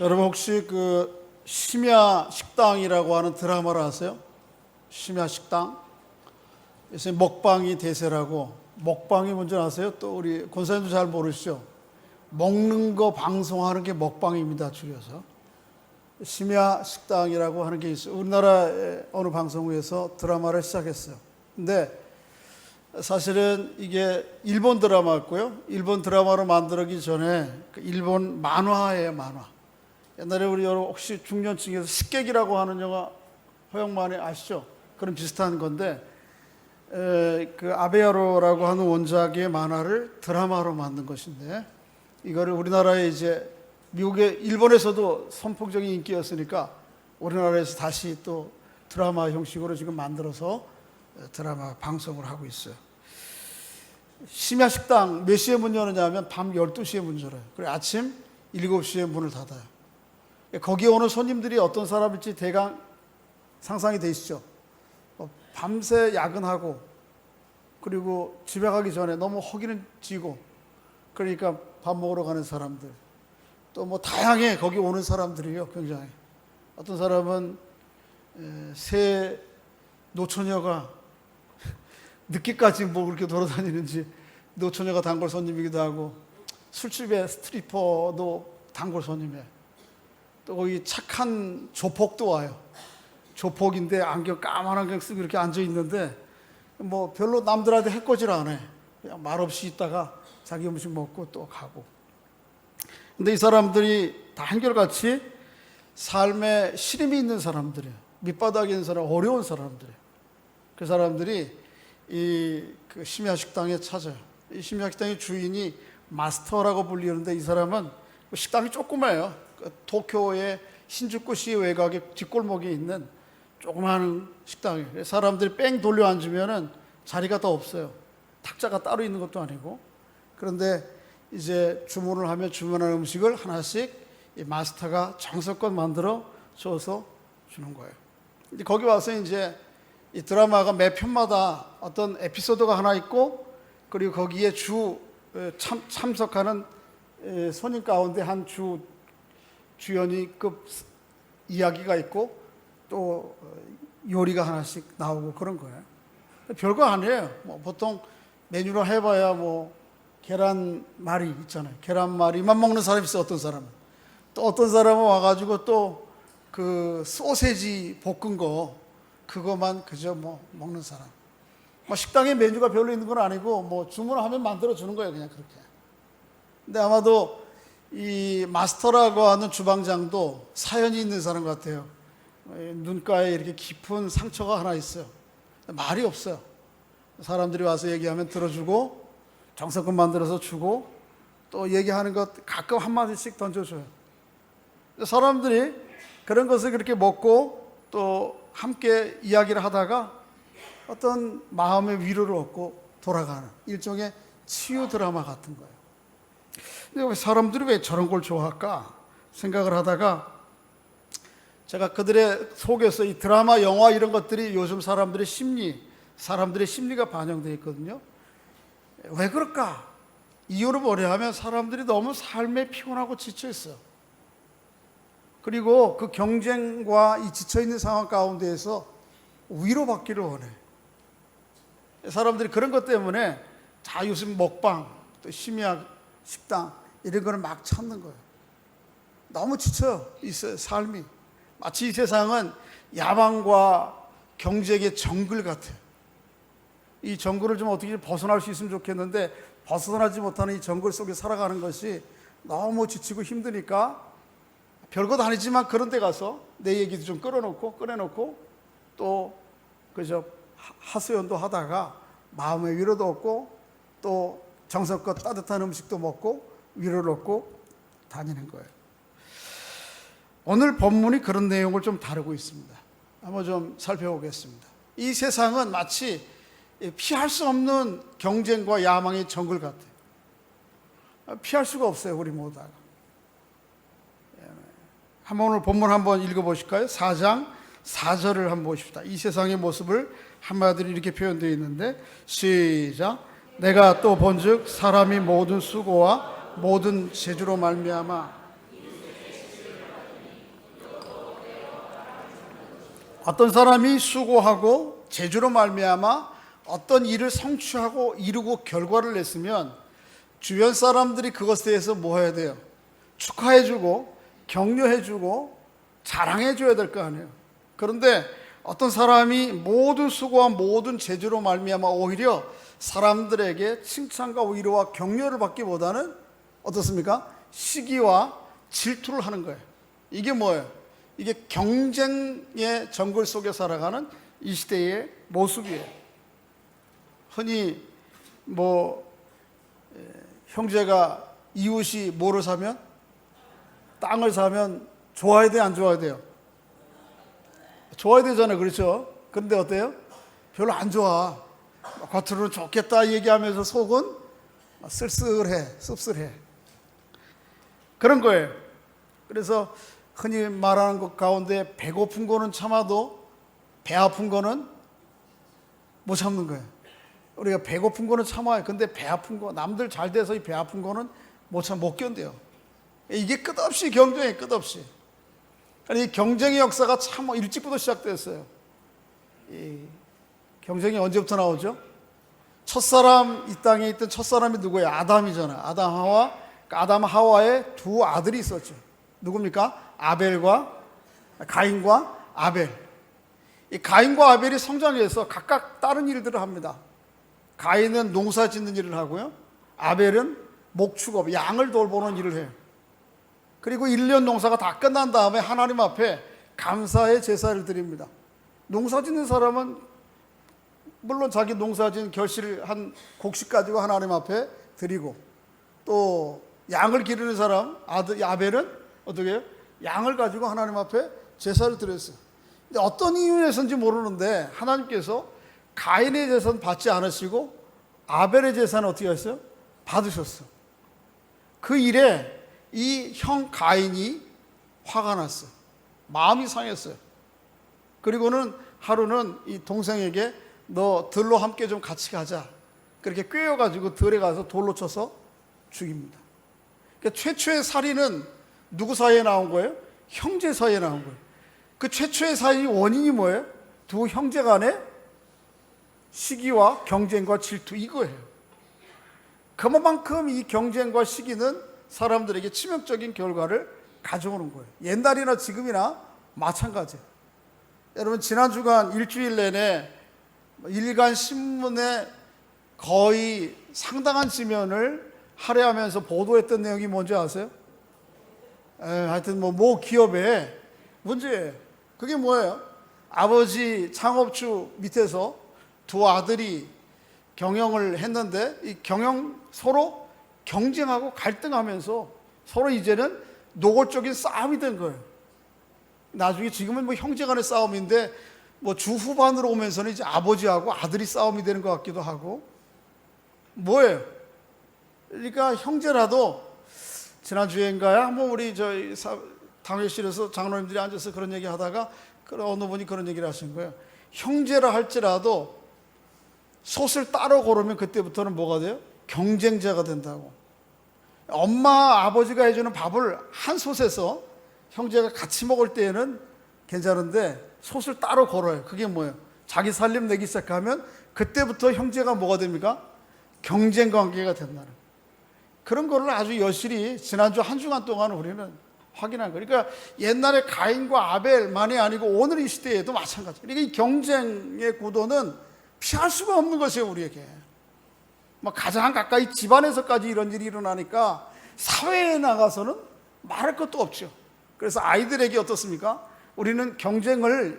여러분 혹시 그 심야 식당이라고 하는 드라마를 아세요? 심야 식당. 요새 먹방이 대세라고. 먹방이 뭔지 아세요? 또 우리 권사님도 잘 모르시죠? 먹는 거 방송하는 게 먹방입니다, 줄여서. 심야 식당이라고 하는 게 있어요. 우리나라의 어느 방송국에서 드라마를 시작했어요. 근데 사실은 이게 일본 드라마였고요. 일본 드라마로 만들기 전에 일본 만화예요, 만화. 옛날에 우리 여러분 혹시 중년층에서 식객이라고 하는 영화 허영만이 아시죠? 그런 비슷한 건데 그 아베야로라고 하는 원작의 만화를 드라마로 만든 것인데 이거를 우리나라에 이제 미국의 일본에서도 선풍적인 인기였으니까 우리나라에서 다시 또 드라마 형식으로 지금 만들어서 드라마 방송을 하고 있어요. 심야 식당 몇 시에 문 여느냐면 밤 12시에 문 열어요. 그리고 아침 7시에 문을 닫아요. 거기에 오는 손님들이 어떤 사람일지 대강 상상이 되시죠? 밤새 야근하고 그리고 집에 가기 전에 너무 허기는 지고 그러니까 밥 먹으러 가는 사람들 또 뭐 다양해. 거기 오는 사람들이요, 굉장히. 어떤 사람은 새 노처녀가 늦게까지 뭐 그렇게 돌아다니는지 노처녀가 단골 손님이기도 하고 술집에 스트리퍼도 단골 손님이에요. 또 거기 착한 조폭도 와요. 조폭인데 안경 까만 안경 쓰고 이렇게 앉아 있는데 뭐 별로 남들한테 해코지를 안 해. 그냥 말없이 있다가 자기 음식 먹고 또 가고. 근데 이 사람들이 다 한결같이 삶에 시름이 있는 사람들이에요. 밑바닥에 있는 사람, 어려운 사람들이에요. 그 사람들이 그 심야 식당에 찾아요. 이 심야 식당의 주인이 마스터라고 불리는데 이 사람은 식당이 조그마해요. 도쿄의 신주쿠시 외곽의 뒷골목에 있는 조그마한 식당이에요. 사람들이 뺑 돌려 앉으면은 자리가 더 없어요. 탁자가 따로 있는 것도 아니고. 그런데 이제 주문을 하면 주문한 음식을 하나씩 이 마스터가 정성껏 만들어 줘서 주는 거예요. 이제 거기 와서 이제 이 드라마가 매 편마다 어떤 에피소드가 하나 있고 그리고 거기에 참석하는 손님 가운데 한 주연이급 이야기가 있고 또 요리가 하나씩 나오고 그런 거예요. 별거 아니에요. 뭐 보통 메뉴로 해봐야 뭐 계란말이 있잖아요. 계란말이만 먹는 사람이 있어요. 어떤 사람은. 또 어떤 사람은 와가지고 또 그 소세지 볶은 거 그거만 그저 뭐 먹는 사람. 뭐 식당에 메뉴가 별로 있는 건 아니고 뭐 주문하면 만들어 주는 거예요. 그냥 그렇게. 근데 아마도 이 마스터라고 하는 주방장도 사연이 있는 사람 같아요. 눈가에 이렇게 깊은 상처가 하나 있어요. 말이 없어요. 사람들이 와서 얘기하면 들어주고 정성껏 만들어서 주고 또 얘기하는 것 가끔 한마디씩 던져줘요. 사람들이 그런 것을 그렇게 먹고 또 함께 이야기를 하다가 어떤 마음의 위로를 얻고 돌아가는 일종의 치유 드라마 같은 거예요. 근데 사람들이 왜 저런 걸 좋아할까 생각을 하다가 제가 그들의 속에서 이 드라마, 영화 이런 것들이 요즘 사람들의 심리가 반영되어 있거든요. 왜 그럴까? 이유를 뭐냐 하면 사람들이 너무 삶에 피곤하고 지쳐 있어요. 그리고 그 경쟁과 이 지쳐있는 상황 가운데에서 위로받기를 원해. 사람들이 그런 것 때문에 요즘 먹방, 또 심야 식당 이런 거를 막 찾는 거예요. 너무 지쳐 있어요, 삶이. 마치 이 세상은 야망과 경쟁의 정글 같아요. 이 정글을 좀 어떻게 벗어날 수 있으면 좋겠는데 벗어나지 못하는 이 정글 속에 살아가는 것이 너무 지치고 힘드니까 별것 아니지만 그런 데 가서 내 얘기도 좀 꺼내놓고 또 그저 하소연도 하다가 마음의 위로도 얻고 또 정성껏 따뜻한 음식도 먹고 위로를 얻고 다니는 거예요. 오늘 본문이 그런 내용을 좀 다루고 있습니다. 한번 좀 살펴보겠습니다. 이 세상은 마치 피할 수 없는 경쟁과 야망의 정글 같아요. 피할 수가 없어요, 우리 모두. 한번 오늘 본문 한번 읽어보실까요? 4장 4절을 한번 보십시다. 이 세상의 모습을 한마디로 이렇게 표현되어 있는데 시작. 내가 또 본즉 사람이 모든 수고와 모든 재주로 말미암아 어떤 사람이 수고하고 재주로 말미암아 어떤 일을 성취하고 이루고 결과를 냈으면 주변 사람들이 그것에 대해서 뭐 해야 돼요? 축하해주고 격려해주고 자랑해줘야 될 거 아니에요. 그런데 어떤 사람이 모든 수고와 모든 재주로 말미암아 오히려 사람들에게 칭찬과 위로와 격려를 받기보다는 어떻습니까? 시기와 질투를 하는 거예요. 이게 뭐예요? 이게 경쟁의 정글 속에 살아가는 이 시대의 모습이에요. 흔히 형제가 이웃이 뭐를 사면, 땅을 사면 좋아야 돼, 안 좋아야 돼요? 좋아야 되잖아요. 그렇죠? 그런데 어때요? 별로 안 좋아. 겉으로는 좋겠다 얘기하면서 속은 쓸쓸해, 씁쓸해. 그런 거예요. 그래서 흔히 말하는 것 가운데 배고픈 거는 참아도 배 아픈 거는 못 참는 거예요. 우리가 배고픈 거는 참아요. 근데 배 아픈 거, 남들 잘 돼서 이 배 아픈 거는 못 견뎌요. 이게 끝없이 경쟁이 끝없이. 이 경쟁의 역사가 참 일찍부터 시작됐어요. 이 경쟁이 언제부터 나오죠? 첫사람, 이 땅에 있던 첫사람이 누구예요? 아담이잖아요. 아담 하와의 두 아들이 있었죠. 누굽니까? 가인과 아벨. 이 가인과 아벨이 성장해서 각각 다른 일들을 합니다. 가인은 농사 짓는 일을 하고요. 아벨은 목축업, 양을 돌보는 일을 해요. 그리고 1년 농사가 다 끝난 다음에 하나님 앞에 감사의 제사를 드립니다. 농사 짓는 사람은 물론 자기 농사 짓는 결실을 한 곡식 가지고 하나님 앞에 드리고, 또 양을 기르는 사람 아들 아벨은 어떻게 해요? 양을 가지고 하나님 앞에 제사를 드렸어요. 근데 어떤 이유에서인지 모르는데 하나님께서 가인의 제사는 받지 않으시고 아벨의 제사는 어떻게 하셨어요? 받으셨어요. 그 일에 이 형 가인이 화가 났어요. 마음이 상했어요. 그리고는 하루는 이 동생에게 너 들로 함께 좀 같이 가자. 그렇게 꿰어가지고 들에 가서 돌로 쳐서 죽입니다. 그러니까 최초의 살인은 누구 사이에 나온 거예요? 형제 사이에 나온 거예요. 그 최초의 살인 원인이 뭐예요? 두 형제 간의 시기와 경쟁과 질투, 이거예요. 그만큼 이 경쟁과 시기는 사람들에게 치명적인 결과를 가져오는 거예요. 옛날이나 지금이나 마찬가지예요. 여러분, 지난 주간 일주일 내내 일간 신문에 거의 상당한 지면을 할애하면서 보도했던 내용이 뭔지 아세요? 하여튼 모 기업의 문제예요. 그게 뭐예요? 아버지 창업주 밑에서 두 아들이 경영을 했는데 이 서로 경쟁하고 갈등하면서 서로 이제는 노골적인 싸움이 된 거예요. 나중에 지금은 형제 간의 싸움인데 주 후반으로 오면서는 이제 아버지하고 아들이 싸움이 되는 것 같기도 하고. 뭐예요? 그러니까 형제라도 지난주에인가요? 한번 우리 당회실에서 장로님들이 앉아서 그런 얘기 하다가 어느 분이 그런 얘기를 하신 거예요. 형제라 할지라도 솥을 따로 고르면 그때부터는 뭐가 돼요? 경쟁자가 된다고. 엄마, 아버지가 해주는 밥을 한 솥에서 형제가 같이 먹을 때에는 괜찮은데 솥을 따로 걸어요. 그게 뭐예요? 자기 살림 내기 시작하면 그때부터 형제가 뭐가 됩니까? 경쟁 관계가 된다는. 그런 거를 아주 여실히 지난주 한 주간 동안 우리는 확인한 거예요. 그러니까 옛날에 가인과 아벨만이 아니고 오늘 이 시대에도 마찬가지예요. 그러니까 이 경쟁의 구도는 피할 수가 없는 것이에요, 우리에게. 가장 가까이 집안에서까지 이런 일이 일어나니까 사회에 나가서는 말할 것도 없죠. 그래서 아이들에게 어떻습니까? 우리는 경쟁을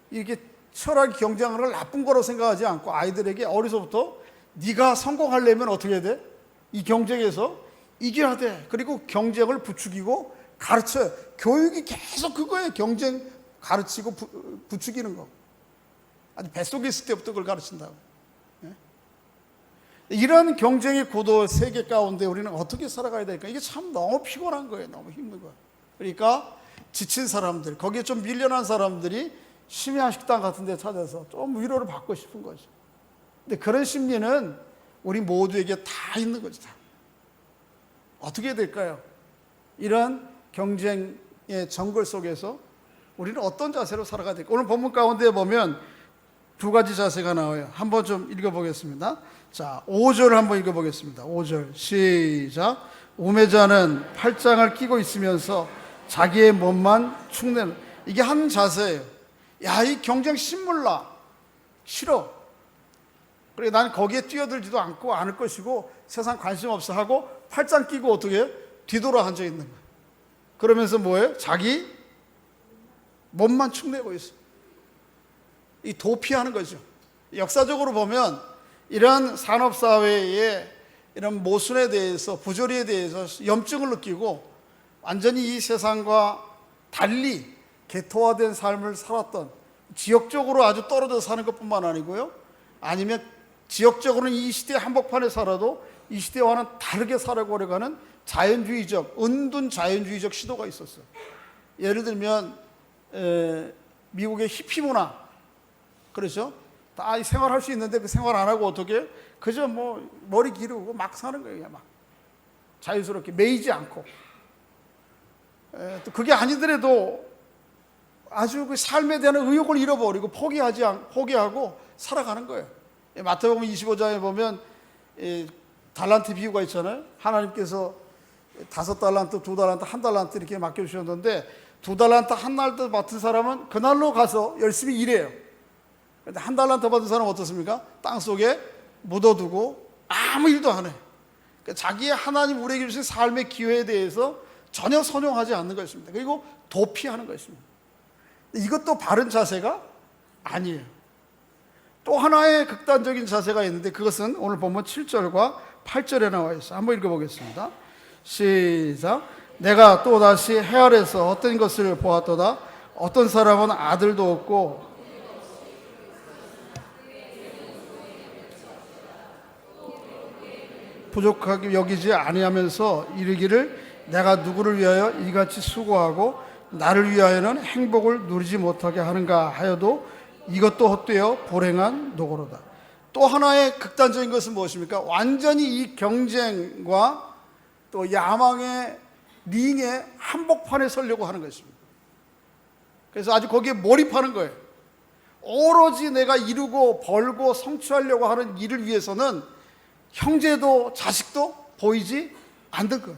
이렇게 철학이 경쟁하는 걸 나쁜 거로 생각하지 않고 아이들에게 어려서부터 네가 성공하려면 어떻게 해야 돼? 이 경쟁에서 이겨야 돼. 그리고 경쟁을 부추기고 가르쳐요. 교육이 계속 그거예요. 경쟁 가르치고 부추기는 거. 아주 뱃속에 있을 때부터 그걸 가르친다고. 이런 경쟁의 구도 세계 가운데 우리는 어떻게 살아가야 될까? 이게 참 너무 피곤한 거예요. 너무 힘든 거예요. 그러니까 지친 사람들, 거기에 좀 밀려난 사람들이 심야 식당 같은 데 찾아서 좀 위로를 받고 싶은 거죠. 근데 그런 심리는 우리 모두에게 다 있는 거죠. 다. 어떻게 될까요? 이런 경쟁의 정글 속에서 우리는 어떤 자세로 살아가야 될까? 오늘 본문 가운데 보면 두 가지 자세가 나와요. 한번 좀 읽어보겠습니다. 자, 5절 한번 읽어보겠습니다. 5절 시작. 우매자는 팔짱을 끼고 있으면서 자기의 몸만 축내는, 이게 한 자세예요. 야, 이 경쟁 신물나, 싫어. 그래, 난 거기에 뛰어들지도 않을 것이고 세상 관심 없어 하고 팔짱 끼고 어떻게 해요? 뒤돌아 앉아 있는 거예요. 그러면서 뭐예요? 자기 몸만 축내고 있어요. 이 도피하는 거죠. 역사적으로 보면 이런 산업사회의 이런 모순에 대해서, 부조리에 대해서 염증을 느끼고 완전히 이 세상과 달리 개토화된 삶을 살았던, 지역적으로 아주 떨어져 사는 것뿐만 아니고요, 아니면 지역적으로는 이 시대 한복판에 살아도 이 시대와는 다르게 살아가려고 하는 자연주의적, 은둔 자연주의적 시도가 있었어요. 예를 들면 미국의 히피 문화, 그렇죠? 다 생활할 수 있는데 그 생활 안 하고 어떻게, 그저 뭐 머리 기르고 막 사는 거예요. 막 자유스럽게 매이지 않고. 또 그게 아니더라도 아주 그 삶에 대한 의욕을 잃어버리고 포기하고 살아가는 거예요. 마태복음 25장에 보면 달란트 비유가 있잖아요. 하나님께서 5달란트, 2달란트, 1달란트 이렇게 맡겨주셨는데 2달란트, 1달란트 맡은 사람은 그날로 가서 열심히 일해요. 근데 1달란트 받은 사람은 어떻습니까? 땅속에 묻어두고 아무 일도 안 해. 그러니까 자기의 하나님 우리에게 주신 삶의 기회에 대해서 전혀 선용하지 않는 것입니다. 그리고 도피하는 것입니다. 이것도 바른 자세가 아니에요. 또 하나의 극단적인 자세가 있는데 그것은 오늘 본문 7절과 8절에 나와 있어요. 한번 읽어보겠습니다. 시작. 내가 또다시 해 아래서 헛된 것을 보았도다. 어떤 사람은 아들도 없고 부족하게 여기지 아니하면서 이르기를 내가 누구를 위하여 이같이 수고하고 나를 위하여는 행복을 누리지 못하게 하는가 하여도 이것도 헛되어 불행한 노고로다. 또 하나의 극단적인 것은 무엇입니까? 완전히 이 경쟁과 또 야망의 링의 한복판에 서려고 하는 것입니다. 그래서 아주 거기에 몰입하는 거예요. 오로지 내가 이루고 벌고 성취하려고 하는 일을 위해서는 형제도 자식도 보이지 않는 거예요.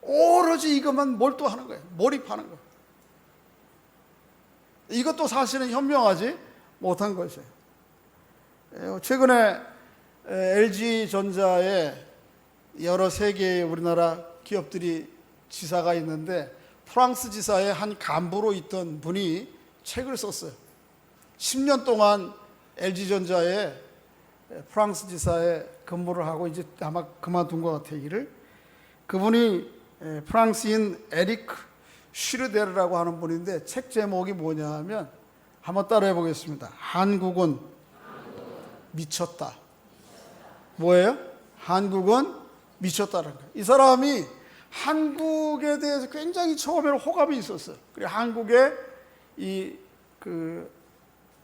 오로지 이것만 몰두하는 거예요. 몰입하는 거예요. 이것도 사실은 현명하지 못한 것이에요. 최근에 LG전자에 여러 세계의 우리나라 기업들이 지사가 있는데 프랑스 지사의 한 간부로 있던 분이 책을 썼어요. 10년 동안 LG전자에 프랑스 지사에 근무를 하고 이제 아마 그만둔 것 같아요, 일을. 그분이 프랑스인 에릭 슈르데르라고 하는 분인데 책 제목이 뭐냐 하면 한번 따라해 보겠습니다. 한국은 미쳤다. 뭐예요? 한국은 미쳤다는 거예요. 이 사람이 한국에 대해서 굉장히 처음에는 호감이 있었어요. 그리고 한국의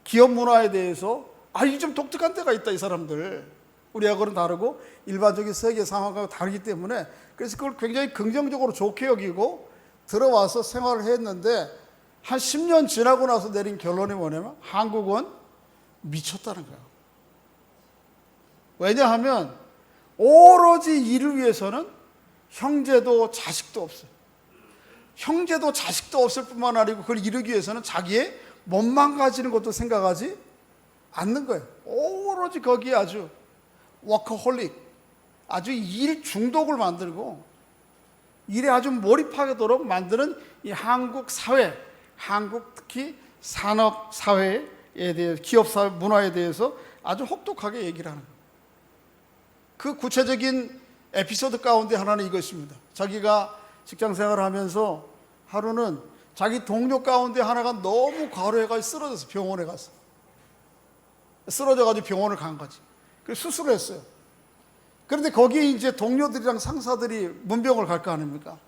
기업 문화에 대해서 이게 좀 독특한 데가 있다, 이 사람들. 우리하고는 다르고 일반적인 세계 상황과 다르기 때문에 그래서 그걸 굉장히 긍정적으로 좋게 여기고 들어와서 생활을 했는데 한 10년 지나고 나서 내린 결론이 뭐냐면 한국은 미쳤다는 거예요. 왜냐하면 오로지 이를 위해서는 형제도 자식도 없어요. 형제도 자식도 없을 뿐만 아니고 그걸 이루기 위해서는 자기의 몸만 가지는 것도 생각하지 않는 거예요. 오로지 거기에 아주 워커홀릭, 아주 일 중독을 만들고 일에 아주 몰입하도록 만드는 이 한국 사회, 한국 특히 산업 사회에 대해서, 기업 사회 문화에 대해서 아주 혹독하게 얘기를 하는 거예요. 그 구체적인 에피소드 가운데 하나는 이것입니다. 자기가 직장 생활을 하면서 하루는 자기 동료 가운데 하나가 너무 과로해가지고 쓰러져서 병원에 갔어. 쓰러져가지고 병원을 간 거지. 그래서 수술을 했어요. 그런데 거기에 이제 동료들이랑 상사들이 문병을 갈 거 아닙니까?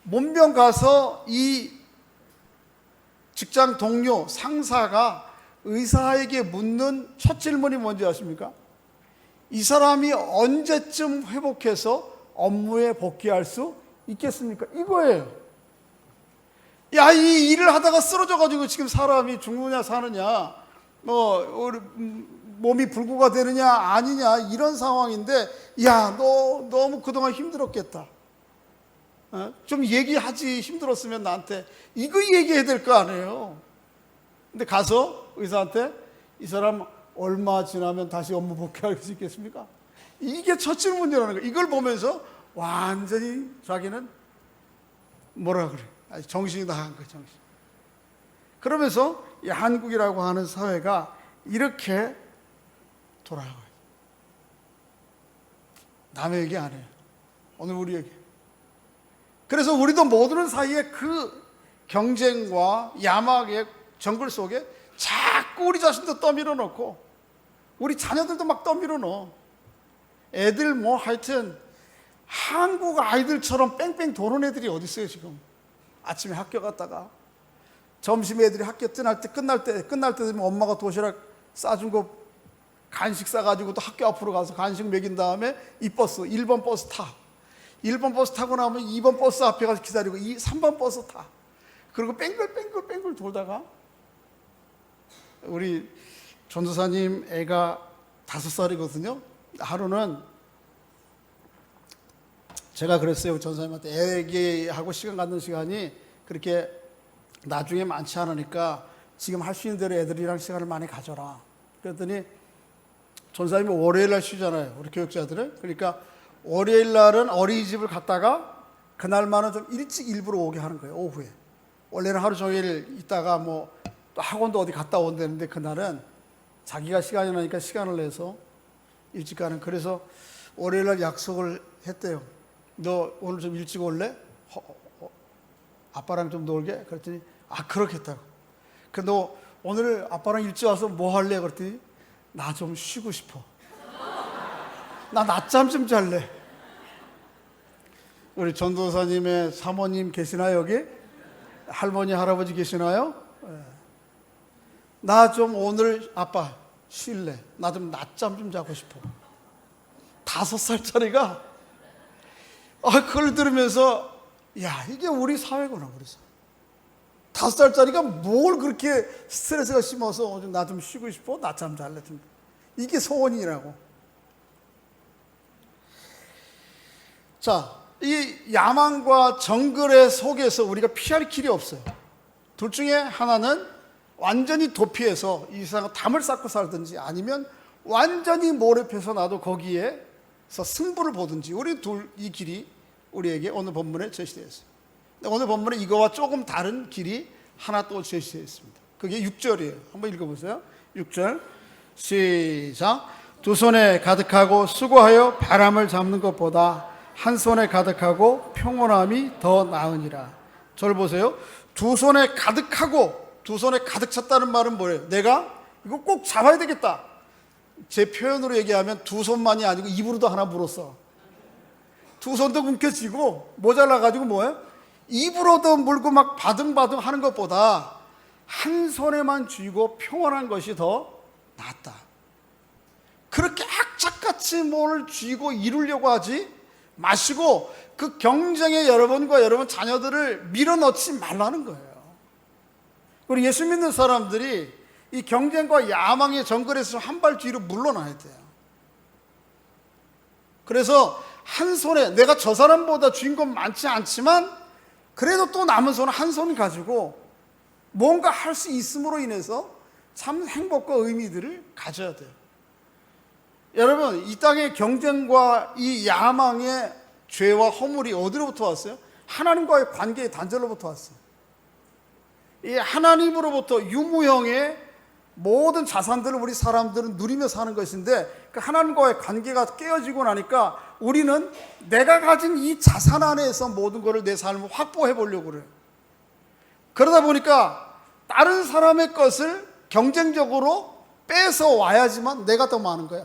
문병 가서 이 직장 동료, 상사가 의사에게 묻는 첫 질문이 뭔지 아십니까? 이 사람이 언제쯤 회복해서 업무에 복귀할 수 있겠습니까? 이거예요. 야, 이 일을 하다가 쓰러져가지고 지금 사람이 죽느냐 사느냐, 몸이 불구가 되느냐 아니냐 이런 상황인데, 야, 너 너무 그동안 힘들었겠다. 좀 얘기하지, 힘들었으면 나한테 이거 얘기해야 될 거 아니에요. 근데 가서 의사한테 이 사람 얼마 지나면 다시 업무 복귀할 수 있겠습니까? 이게 첫 질문이라는 거예요. 이걸 보면서 완전히 자기는 뭐라 그래, 정신이 나간 거예요. 정신. 그러면서 이 한국이라고 하는 사회가 이렇게 돌아가요. 남의 얘기 안 해요. 오늘 우리 얘기. 그래서 우리도 모르는 사이에 그 경쟁과 야망의 정글 속에 자꾸 우리 자신도 떠밀어 놓고 우리 자녀들도 막 떠밀어 넣어. 애들 뭐 하여튼 한국 아이들처럼 뺑뺑 도는 애들이 어디 있어요 지금. 아침에 학교 갔다가 점심에 애들이 학교 끝날 때 되면 엄마가 도시락 싸준 거 간식 싸가지고 또 학교 앞으로 가서 간식 먹인 다음에 이 버스 1번 버스 타. 1번 버스 타고 나면 2번 버스 앞에 가서 기다리고 3번 버스 타. 그리고 뺑글 돌다가 우리 전도사님 애가 5살이거든요. 하루는 제가 그랬어요. 전도사님한테 애기하고 시간 갖는 시간이 그렇게 나중에 많지 않으니까 지금 할 수 있는 대로 애들이랑 시간을 많이 가져라. 그랬더니 전도사님이 월요일날 쉬잖아요. 우리 교육자들은. 그러니까 월요일날은 어린이집을 갔다가 그날만은 좀 일찍 일부러 오게 하는 거예요. 오후에. 원래는 하루 종일 있다가 뭐 또 학원도 어디 갔다 온다는데 그날은 자기가 시간이 나니까 시간을 내서 일찍 가는. 그래서 월요일날 약속을 했대요. 너 오늘 좀 일찍 올래? 아빠랑 좀 놀게? 그랬더니 그렇겠다고. 너 오늘 아빠랑 일찍 와서 뭐 할래? 그랬더니 나 좀 쉬고 싶어. 나 낮잠 좀 잘래. 우리 전도사님의 사모님 계시나요 여기? 할머니 할아버지 계시나요? 나 좀 오늘 아빠 쉴래. 나 좀 낮잠 좀 자고 싶어. 5살짜리가 그걸 들으면서 야, 이게 우리 사회구나. 그래서 5살짜리가 뭘 그렇게 스트레스가 심어서 나 좀 쉬고 싶어. 낮잠 잘래. 이게 소원이라고. 자, 이 야망과 정글의 속에서 우리가 피할 길이 없어요. 둘 중에 하나는 완전히 도피해서 이 세상을 담을 쌓고 살든지 아니면 완전히 몰입해서 나도 거기에서 승부를 보든지. 우리 이 길이 우리에게 오늘 본문에 제시되어 있습니다. 오늘 본문에 이거와 조금 다른 길이 하나 또 제시되어 있습니다. 그게 6절이에요. 한번 읽어보세요. 6절 시작. 두 손에 가득하고 수고하여 바람을 잡는 것보다 한 손에 가득하고 평온함이 더 나으니라. 저를 보세요. 두 손에 가득하고, 두 손에 가득 찼다는 말은 뭐예요? 내가 이거 꼭 잡아야 되겠다. 제 표현으로 얘기하면 두 손만이 아니고 입으로도 하나 물었어. 두 손도 움켜쥐고 모자라가지고 뭐예요? 입으로도 물고 막 바등바등 하는 것보다 한 손에만 쥐고 평온한 것이 더 낫다. 그렇게 악착같이 뭘 쥐고 이루려고 하지 마시고 그 경쟁에 여러분과 여러분 자녀들을 밀어넣지 말라는 거예요. 우리 예수 믿는 사람들이 이 경쟁과 야망의 정글에서 한 발 뒤로 물러나야 돼요. 그래서 한 손에 내가 저 사람보다 쥔 건 많지 않지만 그래도 또 남은 손 한 손 가지고 뭔가 할 수 있음으로 인해서 참 행복과 의미들을 가져야 돼요. 여러분, 이 땅의 경쟁과 이 야망의 죄와 허물이 어디로부터 왔어요? 하나님과의 관계의 단절로부터 왔어요. 이 하나님으로부터 유무형의 모든 자산들을 우리 사람들은 누리며 사는 것인데 그 하나님과의 관계가 깨어지고 나니까 우리는 내가 가진 이 자산 안에서 모든 것을 내 삶을 확보해 보려고 그래요. 그러다 보니까 다른 사람의 것을 경쟁적으로 뺏어 와야지만 내가 더 많은 거야.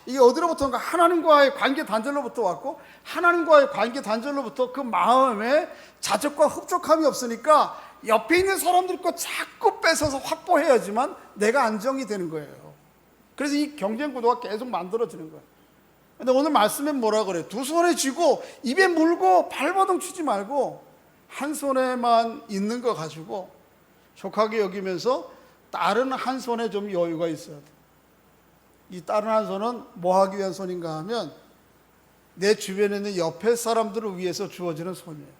이게 어디로부터인가? 하나님과의 관계 단절로부터 왔고 하나님과의 관계 단절로부터 그 마음에 자족과 흡족함이 없으니까 옆에 있는 사람들 거 자꾸 뺏어서 확보해야지만 내가 안정이 되는 거예요. 그래서 이 경쟁 구도가 계속 만들어지는 거예요. 근데 오늘 말씀에 뭐라 그래요? 두 손에 쥐고 입에 물고 발버둥 치지 말고 한 손에만 있는 거 가지고 족하게 여기면서 다른 한 손에 좀 여유가 있어야 돼. 이 다른 한 손은 뭐 하기 위한 손인가 하면 내 주변에 있는 옆에 사람들을 위해서 주어지는 손이에요.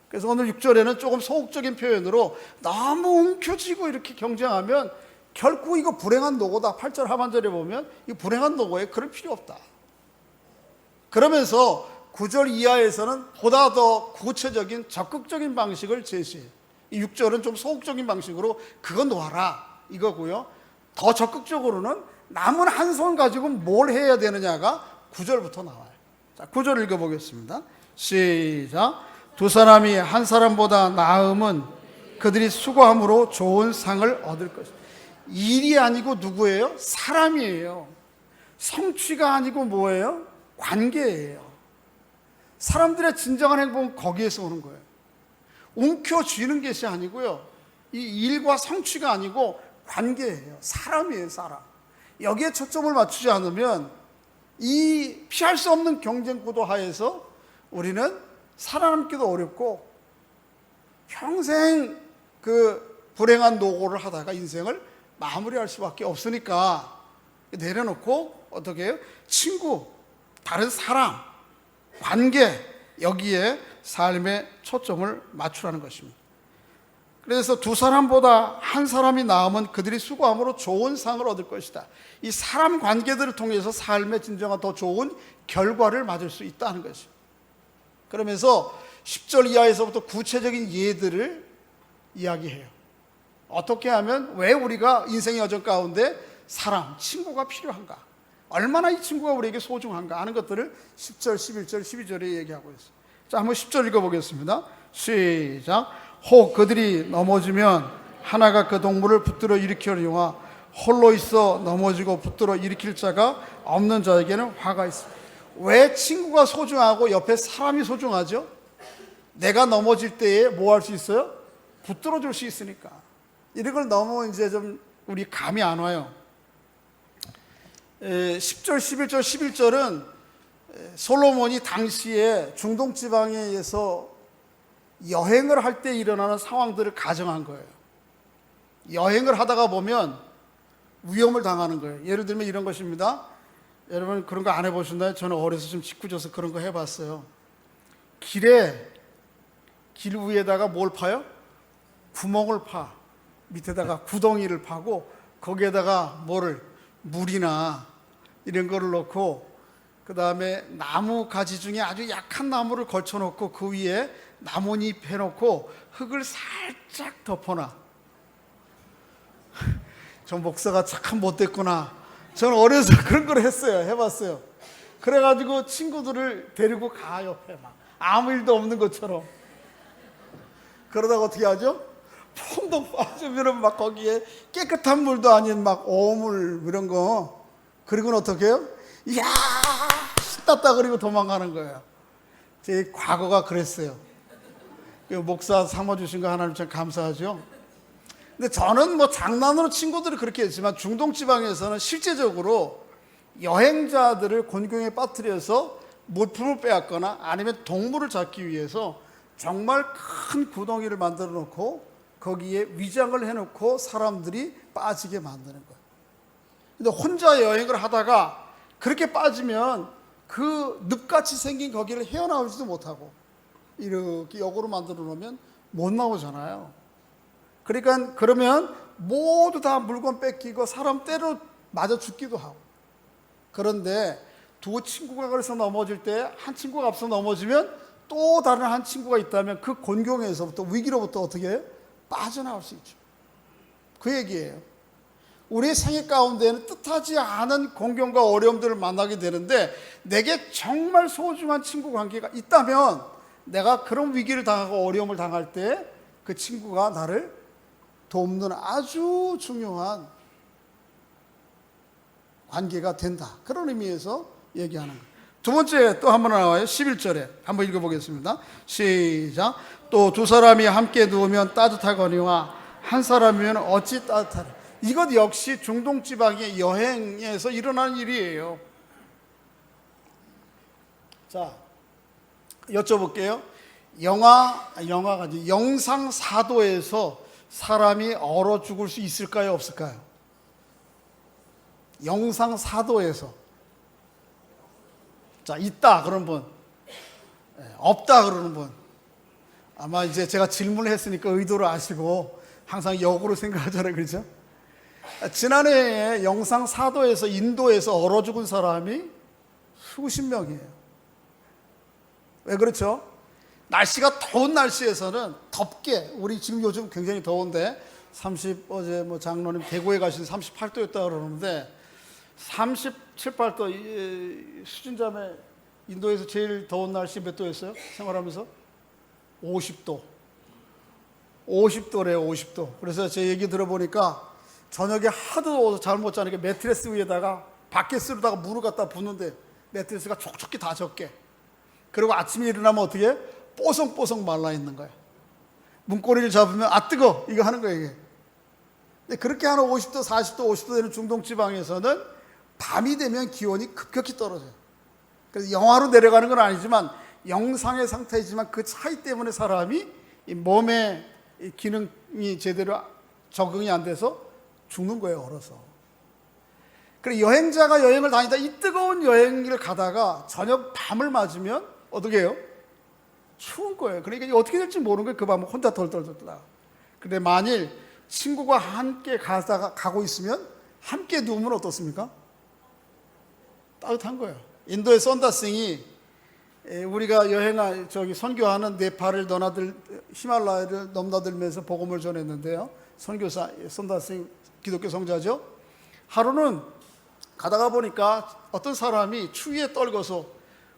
그래서 오늘 6절에는 조금 소극적인 표현으로 너무 움켜쥐고 이렇게 경쟁하면 결국 이거 불행한 노고다. 8절 하반절에 보면 이 불행한 노고에 그럴 필요 없다. 그러면서 9절 이하에서는 보다 더 구체적인 적극적인 방식을 제시해요. 이 6절은 좀 소극적인 방식으로 그거 놓아라 이거고요. 더 적극적으로는 남은 한 손 가지고 뭘 해야 되느냐가 9절부터 나와요. 자, 9절 읽어보겠습니다. 시작. 두 사람이 한 사람보다 나음은 그들이 수고함으로 좋은 상을 얻을 것이다. 일이 아니고 누구예요? 사람이에요. 성취가 아니고 뭐예요? 관계예요. 사람들의 진정한 행복은 거기에서 오는 거예요. 움켜쥐는 것이 아니고요. 이 일과 성취가 아니고 관계예요. 사람이에요, 사람. 여기에 초점을 맞추지 않으면 이 피할 수 없는 경쟁 구도 하에서 우리는 살아남기도 어렵고 평생 그 불행한 노고를 하다가 인생을 마무리할 수밖에 없으니까 내려놓고 어떻게 해요? 친구, 다른 사람, 관계, 여기에 삶의 초점을 맞추라는 것입니다. 그래서 두 사람보다 한 사람이 나으면 그들이 수고함으로 좋은 상을 얻을 것이다. 이 사람 관계들을 통해서 삶의 진정한 더 좋은 결과를 맞을 수 있다는 것이죠. 그러면서 10절 이하에서부터 구체적인 예들을 이야기해요. 어떻게 하면 왜 우리가 인생의 여정 가운데 사람, 친구가 필요한가? 얼마나 이 친구가 우리에게 소중한가 하는 것들을 10절, 11절, 12절에 얘기하고 있어요. 자, 한번 10절 읽어보겠습니다. 시작. 혹 그들이 넘어지면 하나가 그 동물을 붙들어 일으키려니와 홀로 있어 넘어지고 붙들어 일으킬 자가 없는 자에게는 화가 있습니다. 왜 친구가 소중하고 옆에 사람이 소중하죠? 내가 넘어질 때에 뭐 할 수 있어요? 붙들어 줄 수 있으니까. 이런 걸 너무 이제 좀 우리 감이 안 와요. 10절, 11절, 11절은 솔로몬이 당시에 중동 지방에서 여행을 할 때 일어나는 상황들을 가정한 거예요. 여행을 하다가 보면 위험을 당하는 거예요. 예를 들면 이런 것입니다. 여러분 그런 거 안 해보셨나요? 저는 어려서 좀 짓궂어서 그런 거 해봤어요. 길 위에다가 뭘 파요? 구멍을 파. 밑에다가 구덩이를 파고 거기에다가 물이나 이런 거를 넣고 그 다음에 나무 가지 중에 아주 약한 나무를 걸쳐놓고 그 위에 나뭇잎 해놓고 흙을 살짝 덮어놔. 저 목사가 참 못됐구나. 저는 어려서 그런 걸 했어요. 해봤어요. 그래가지고 친구들을 데리고 가 옆에 막 아무 일도 없는 것처럼. 그러다가 어떻게 하죠? 펑덩 빠지면 막 거기에 깨끗한 물도 아닌 막 오물 이런 거. 그리고는 어떻게 해요? 이야 신났다 그리고 도망가는 거예요. 제 과거가 그랬어요. 목사 삼아주신 거 하나님 참 감사하죠. 근데 저는 뭐 장난으로 친구들이 그렇게 했지만 중동 지방에서는 실제적으로 여행자들을 곤경에 빠뜨려서 물품을 빼앗거나 아니면 동물을 잡기 위해서 정말 큰 구덩이를 만들어 놓고 거기에 위장을 해놓고 사람들이 빠지게 만드는 거예요. 근데 혼자 여행을 하다가 그렇게 빠지면 그 늪같이 생긴 거기를 헤어나오지도 못하고 이렇게 역으로 만들어 놓으면 못 나오잖아요. 그러니까 그러면 모두 다 물건 뺏기고 사람 때려 맞아 죽기도 하고. 그런데 두 친구가 그래서 넘어질 때 한 친구가 앞서 넘어지면 또 다른 한 친구가 있다면 그 곤경에서부터 위기로부터 어떻게 해요? 빠져나올 수 있죠. 그 얘기예요. 우리의 생애 가운데는 뜻하지 않은 공경과 어려움들을 만나게 되는데 내게 정말 소중한 친구 관계가 있다면 내가 그런 위기를 당하고 어려움을 당할 때 그 친구가 나를 돕는 아주 중요한 관계가 된다. 그런 의미에서 얘기하는 거예요. 두 번째 또 한 번 나와요. 11절에 한번 읽어보겠습니다. 시작. 또 두 사람이 함께 누우면 따뜻하거니와 한 사람이면 어찌 따뜻하리. 이것 역시 중동 지방의 여행에서 일어나는 일이에요. 자, 여쭤볼게요. 영화가 아니라 영상사도에서 사람이 얼어 죽을 수 있을까요, 없을까요? 영상사도에서. 자, 있다 그런 분, 없다 그러는 분. 아마 이제 제가 질문을 했으니까 의도를 아시고 항상 역으로 생각하잖아요, 그렇죠? 지난해에 영상사도에서 인도에서 얼어 죽은 사람이 수십 명이에요. 왜 그렇죠? 날씨가 더운 날씨에서는 덥게, 우리 지금 요즘 굉장히 더운데 어제 장로님 대구에 가신 38도였다 그러는데 37, 8도 수진자매 인도에서 제일 더운 날씨 몇 도였어요? 생활하면서 50도. 50도래요, 50도. 그래서 제 얘기 들어보니까 저녁에 하도 더워서 잠을 못 자니까 매트리스 위에다가 바켓으로다가 물을 갖다 붓는데 매트리스가 촉촉히 다 젖게. 그리고 아침에 일어나면 어떻게 해? 뽀송뽀송 말라 있는 거야. 문고리를 잡으면 아 뜨거 이거 하는 거예요, 이게. 근데 그렇게 하는 50도, 40도, 50도 되는 중동 지방에서는 밤이 되면 기온이 급격히 떨어져요. 그래서 영하로 내려가는 건 아니지만 영상의 상태이지만 그 차이 때문에 사람이 이 몸의 기능이 제대로 적응이 안 돼서 죽는 거예요, 얼어서. 그래 여행자가 여행을 다니다 이 뜨거운 여행을 가다가 저녁 밤을 맞으면 어떻게 해요? 추운 거예요. 그러니까 어떻게 될지 모르는 거예요. 그 밤은 혼자 덜덜덜. 근데 만일 친구가 함께 가고 있으면 함께 누우면 어떻습니까? 따뜻한 거예요. 인도의 선다싱이 우리가 선교하는 네팔을 히말라야를 넘나들면서 복음을 전했는데요. 선교사 선다싱 기독교 성자죠. 하루는 가다가 보니까 어떤 사람이 추위에 떨궈서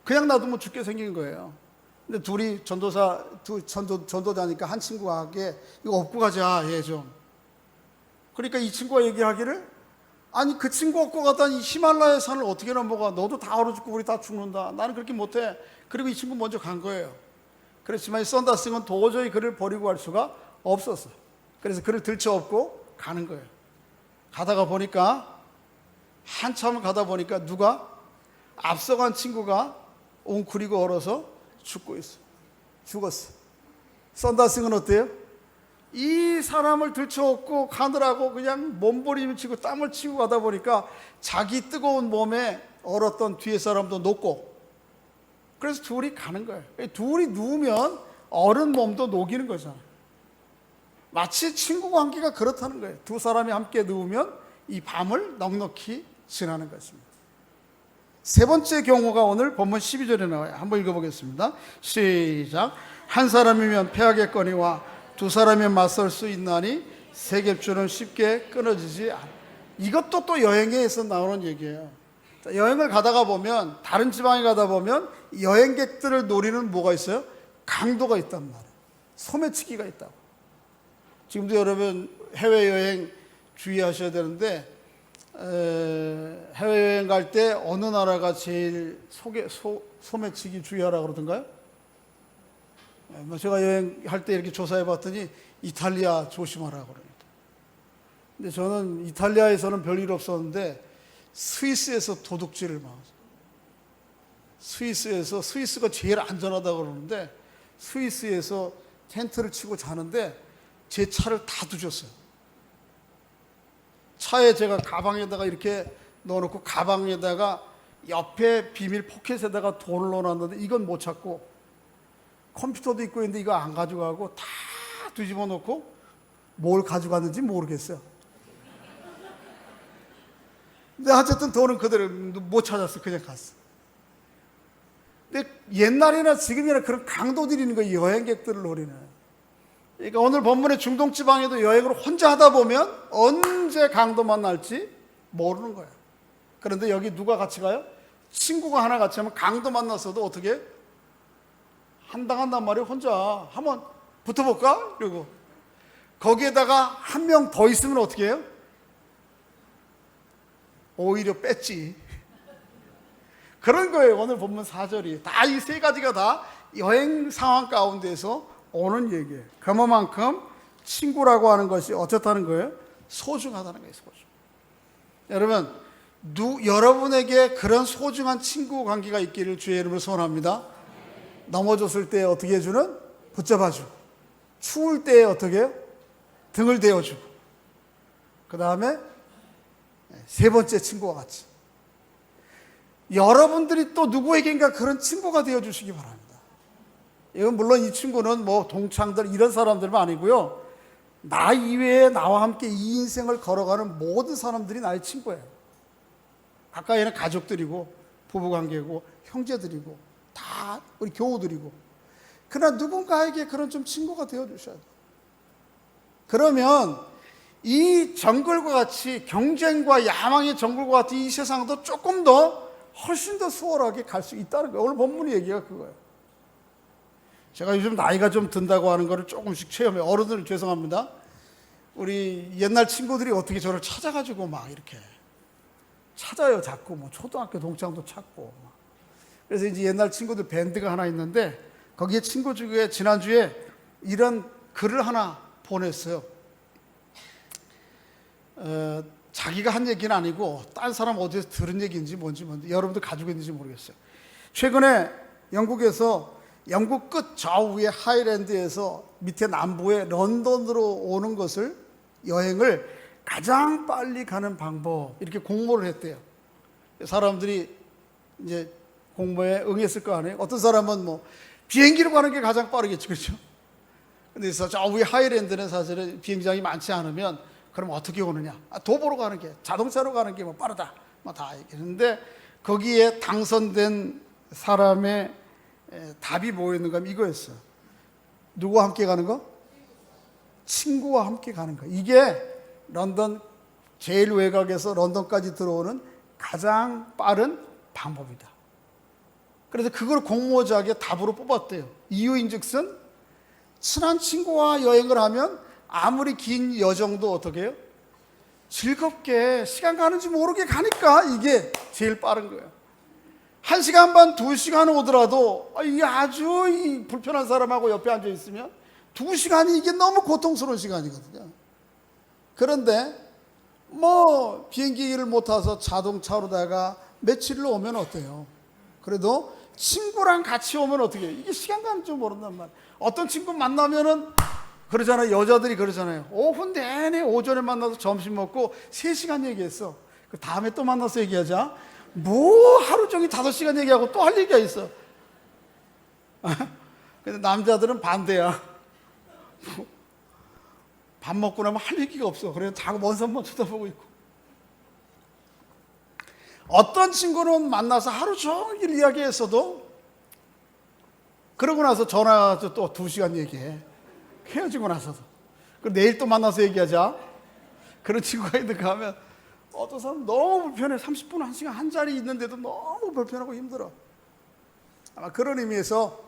그냥 놔두면 죽게 생긴 거예요. 근데 둘이 전도자니까 한 친구가 하기에 이거 업고 가자, 얘 좀. 그러니까 이 친구가 얘기하기를 아니 그 친구 업고 가다 이 히말라야 산을 어떻게 넘어가? 너도 다 얼어 죽고 우리 다 죽는다. 나는 그렇게 못해. 그리고 이 친구 먼저 간 거예요. 그렇지만 이 썬다싱은 도저히 그를 버리고 갈 수가 없었어. 그래서 그를 들쳐업고 가는 거예요. 가다가 보니까 한참을 가다 보니까 누가 앞서간 친구가 웅크리고 얼어서 죽고 있어. 죽었어. 썬다싱은 어때요? 이 사람을 들쳐업고 가느라고 그냥 몸부림을 치고 땀을 치고 가다 보니까 자기 뜨거운 몸에 얼었던 뒤에 사람도 녹고, 그래서 둘이 가는 거예요. 둘이 누우면 얼은 몸도 녹이는 거잖아요. 마치 친구 관계가 그렇다는 거예요. 두 사람이 함께 누우면 이 밤을 넉넉히 지나는 것입니다. 세 번째 경우가 오늘 본문 12절에 나와요. 한번 읽어보겠습니다. 시작. 한 사람이면 패하겠거니와 두 사람이면 맞설 수 있나니 세 겹줄은 쉽게 끊어지지 않아. 이것도 또 여행에서 나오는 얘기예요. 여행을 가다가 보면, 다른 지방에 가다 보면 여행객들을 노리는 뭐가 있어요? 강도가 있단 말이에요. 소매치기가 있다고. 지금도 여러분 해외여행 주의하셔야 되는데, 해외여행 갈 때 어느 나라가 제일 소매치기 주의하라 그러던가요? 제가 여행할 때 이렇게 조사해 봤더니 이탈리아 조심하라 그럽니다. 근데 저는 이탈리아에서는 별일 없었는데 스위스에서 도둑질을 막았어요. 스위스가 제일 안전하다고 그러는데 스위스에서 텐트를 치고 자는데 제 차를 다 뒤졌어요. 차에 제가 가방에다가 이렇게 넣어놓고 가방에다가 옆에 비밀 포켓에다가 돈을 넣어놨는데 이건 못 찾고, 컴퓨터도 있고 있는데 이거 안 가져가고 다 뒤집어 놓고 뭘 가져갔는지 모르겠어요. 근데 어쨌든 돈은 그대로 못 찾았어. 그냥 갔어. 근데 옛날이나 지금이나 그런 강도들이 있는 거예요. 여행객들을 노리는. 그러니까 오늘 본문의 중동 지방에도 여행을 혼자 하다 보면 언제 강도 만날지 모르는 거예요. 그런데 여기 누가 같이 가요? 친구가 하나 같이 하면 강도 만났어도 어떻게 한당한단 말이에요. 혼자 한번 붙어볼까? 그리고 거기에다가 한 명 더 있으면 어떻게 해요? 오히려 뺐지. 그런 거예요. 오늘 본문 4절이 다 이 세 가지가 다 여행 상황 가운데서 오는 얘기예요. 그만큼 친구라고 하는 것이 어떻다는 거예요? 소중하다는 거예요. 여러분, 여러분에게 그런 소중한 친구 관계가 있기를 주의 이름으로 소원합니다. 넘어졌을 때 어떻게 해주는? 붙잡아주고, 추울 때에 어떻게 해요? 등을 대어주고, 그 다음에 세 번째 친구와 같이 여러분들이 또 누구에겐가 그런 친구가 되어주시기 바랍니다. 이건 물론 이 친구는 뭐 동창들 이런 사람들만 아니고요, 나 이외에 나와 함께 이 인생을 걸어가는 모든 사람들이 나의 친구예요. 가까이는 가족들이고 부부관계고 형제들이고 다 우리 교우들이고, 그러나 누군가에게 그런 좀 친구가 되어주셔야 돼요. 그러면 이 정글과 같이 경쟁과 야망의 정글과 같은 이 세상도 조금 더 훨씬 더 수월하게 갈 수 있다는 거예요. 오늘 본문의 얘기가 그거예요. 제가 요즘 나이가 좀 든다고 하는 거를 조금씩 체험해요. 어른들은 죄송합니다. 우리 옛날 친구들이 어떻게 저를 찾아가지고 막 이렇게 찾아요. 자꾸 뭐 초등학교 동창도 찾고. 그래서 이제 옛날 친구들 밴드가 하나 있는데, 거기에 친구 중에 지난주에 이런 글을 하나 보냈어요. 자기가 한 얘기는 아니고 딴 사람 어디서 들은 얘기인지 뭔지 여러분들 가지고 있는지 모르겠어요. 최근에 영국에서 영국 끝 좌우의 하이랜드에서 밑에 남부의 런던으로 오는 것을, 여행을 가장 빨리 가는 방법, 이렇게 공모를 했대요. 사람들이 이제 공모에 응했을 거 아니에요. 어떤 사람은 뭐 비행기로 가는 게 가장 빠르겠죠, 그렇죠? 근데 저 위에 하이랜드는 사실은 비행장이 많지 않으면 그럼 어떻게 오느냐? 도보로 가는 게, 자동차로 가는 게 뭐 빠르다, 뭐 다 얘기했는데, 거기에 당선된 사람의 답이 뭐였는가 하면 이거였어요. 누구와 함께 가는 거? 친구와 함께 가는 거. 이게 런던 제일 외곽에서 런던까지 들어오는 가장 빠른 방법이다. 그래서 그걸 공모작에 답으로 뽑았대요. 이유인즉슨 친한 친구와 여행을 하면 아무리 긴 여정도 어떻게 해요? 즐겁게 시간 가는지 모르게 가니까 이게 제일 빠른 거예요. 1시간 반, 2시간 오더라도 이게 아주 불편한 사람하고 옆에 앉아 있으면 2시간이 이게 너무 고통스러운 시간이거든요. 그런데 뭐 비행기를 못 타서 자동차로다가 며칠로 오면 어때요? 그래도 친구랑 같이 오면 어떻게 해요? 이게 시간 가는 줄 모른단 말이에요. 어떤 친구 만나면은 그러잖아요. 여자들이 그러잖아요. 오후 내내 오전에 만나서 점심 먹고 3시간 얘기했어. 그 다음에 또 만나서 얘기하자. 뭐 하루 종일 5시간 얘기하고 또 할 얘기가 있어. 근데 남자들은 반대야. 밥 먹고 나면 할 얘기가 없어. 그래서 자꾸 먼 산만 쳐다보고 있고. 어떤 친구는 만나서 하루 종일 이야기했어도 그러고 나서 전화해서 또 2시간 얘기해. 헤어지고 나서도. 그리고 내일 또 만나서 얘기하자. 그런 친구가 있는가 하면 어떤 사람은 너무 불편해. 30분, 1시간 한 자리 있는데도 너무 불편하고 힘들어. 아마 그런 의미에서